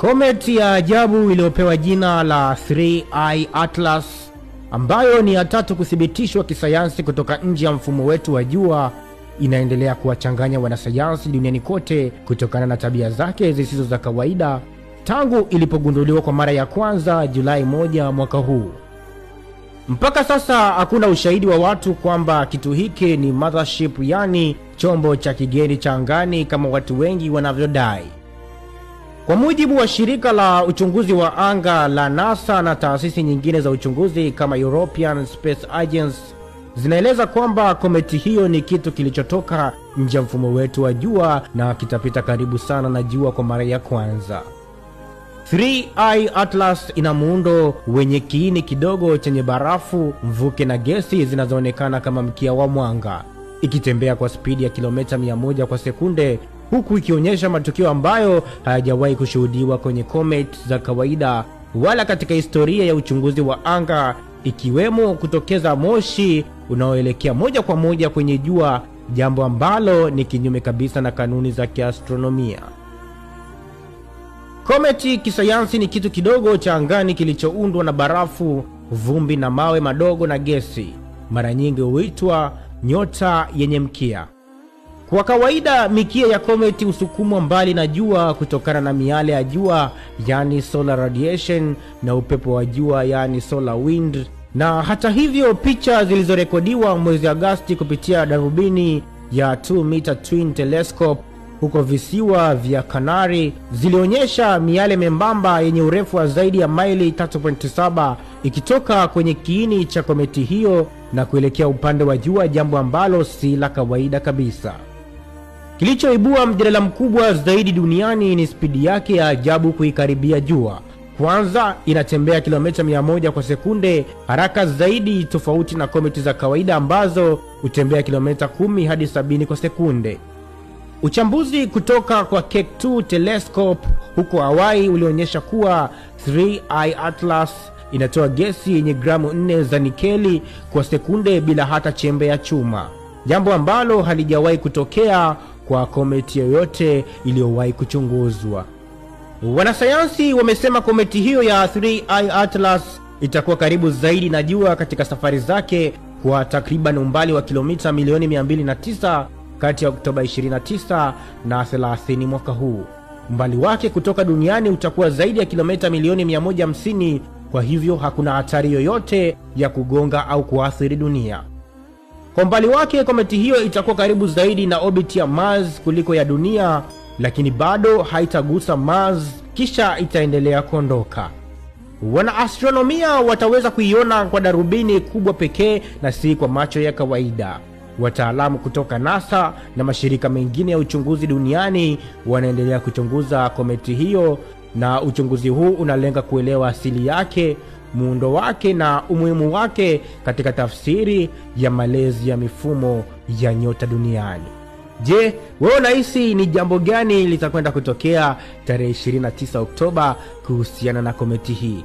Kometi ya ajabu iliyopewa jina la 3I Atlas, ambayo ni ya tatu kuthibitishwa kisayansi kutoka nje ya mfumo wetu wa jua, inaendelea kuwachanganya wanasayansi duniani kote kutokana na tabia zake zisizo za kawaida tangu ilipogunduliwa kwa mara ya kwanza Julai 1 mwaka huu. Mpaka sasa hakuna ushahidi wa watu kwamba kitu hiki ni mothership, yani chombo cha kigeni cha angani kama watu wengi wanavyodai. Kwa mujibu wa shirika la uchunguzi wa anga la NASA na taasisi nyingine za uchunguzi kama European Space Agency, zinaeleza kwamba kometi hiyo ni kitu kilichotoka nje ya mfumo wetu wa jua na kitapita karibu sana na jua kwa mara ya kwanza. 3I Atlas ina muundo wenye kiini kidogo chenye barafu, mvuke na gesi zinazoonekana kama mkia wa mwanga, ikitembea kwa spidi ya kilomita 100 kwa sekunde, huku ikionyesha matukio ambayo hayajawahi kushuhudiwa kwenye comet za kawaida wala katika historia ya uchunguzi wa anga, ikiwemo kutokeza moshi unaoelekea moja kwa moja kwenye jua, jambo ambalo ni kinyume kabisa na kanuni za kiastronomia. Kometi kisayansi ni kitu kidogo cha angani kilichoundwa na barafu, vumbi na mawe madogo na gesi. Mara nyingi huitwa nyota yenye mkia. Kwa kawaida mikia ya kometi husukumwa mbali na jua kutokana na miale ya jua, yani solar radiation, na upepo wa jua, yani solar wind. Na hata hivyo, picha zilizorekodiwa mwezi Agosti kupitia darubini ya 2 meter twin telescope huko visiwa vya Canary zilionyesha miale membamba yenye urefu wa zaidi ya maili 3.7 ikitoka kwenye kiini cha kometi hiyo na kuelekea upande wa jua, jambo ambalo si la kawaida kabisa. Kilichoibua mjadala mkubwa zaidi duniani ni spidi yake ya ajabu kuikaribia jua. Kwanza, inatembea kilomita 100 kwa sekunde, haraka zaidi tofauti na kometi za kawaida ambazo hutembea kilomita 10 hadi 70 kwa sekunde. Uchambuzi kutoka kwa Keck 2 telescope huko Hawaii ulionyesha kuwa 3I Atlas inatoa gesi yenye gramu 4 za nikeli kwa sekunde bila hata chembe ya chuma, jambo ambalo halijawahi kutokea kwa kometi yoyote iliyowahi kuchunguzwa. Wanasayansi wamesema kometi hiyo ya 3I Atlas itakuwa karibu zaidi na jua katika safari zake kwa takriban umbali wa kilomita milioni 209 kati ya Oktoba 29 na 30 mwaka huu. Umbali wake kutoka duniani utakuwa zaidi ya kilomita milioni 150, kwa hivyo hakuna hatari yoyote ya kugonga au kuathiri dunia. Kwa umbali wake, kometi hiyo itakuwa karibu zaidi na orbit ya Mars kuliko ya dunia, lakini bado haitagusa Mars kisha itaendelea kuondoka. Wanaastronomia wataweza kuiona kwa darubini kubwa pekee na si kwa macho ya kawaida. Wataalamu kutoka NASA na mashirika mengine ya uchunguzi duniani wanaendelea kuchunguza kometi hiyo, na uchunguzi huu unalenga kuelewa asili yake, muundo wake na umuhimu wake katika tafsiri ya malezi ya mifumo ya nyota duniani. Je, wewe unahisi ni jambo gani litakwenda kutokea tarehe 29 Oktoba kuhusiana na kometi hii?